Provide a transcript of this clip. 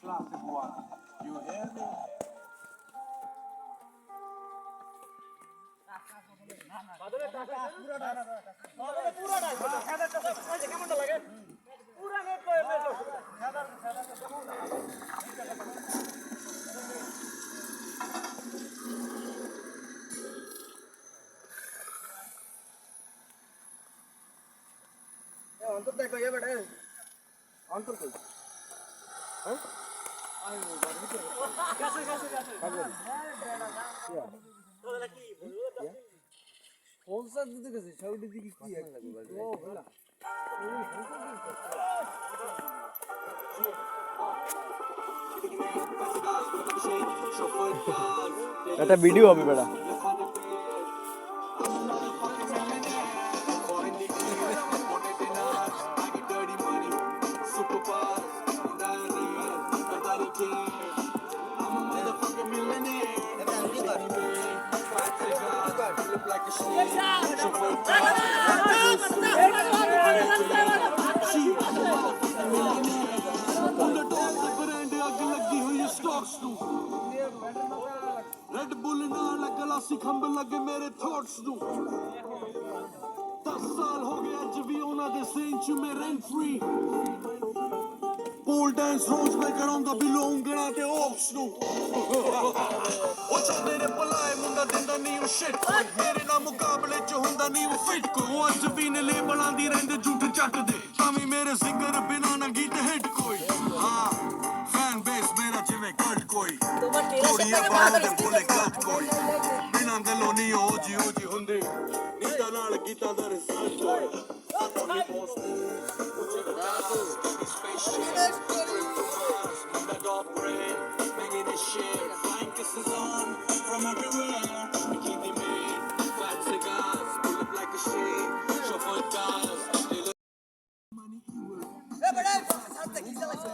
Classic one. You hear me? অন্তর দেখো এ বেটা অন্তর কই হ্যাঁ আই কাছে কাছে কাছে তোরা কি হোলসা দিতে গেছে সাউডি দিকে কি এক ও হলা একটা ভিডিও হবে বেটা रेड बुल नाल गलासी खंब लगे मेरे थॉट्स नू 10 साल हो गए अज भी उन्हां दे सेन च मेरे एंट्री पूल डांस रोज मैं करांदा बिलो उंगणा ते ऑप्स नू ओ चांदे ने पलाए मुंडा दिंदा नी ओ शिट मेरे ना मुकाबले च हुंदा नी ओ फिट को अज भी ने लेबलां दी रहिंदे झूठ जट दे तावी मेरे सिंगर बिना ना गीत हिट कोई हां फैन बेस मेरा जिवें कल्ट कोई थोड़िया बात दे बोले गलत कोई बिना दिलों नी ओजी ओजी हुंदे नीता नाल गीतां दा रिजल्ट कोई अपनी post From everywhere, we keep it made. Flat cigars, pull up like a shade. Chauffeur cars, they look money evil. এ বেটা সাথে কি চালাইছ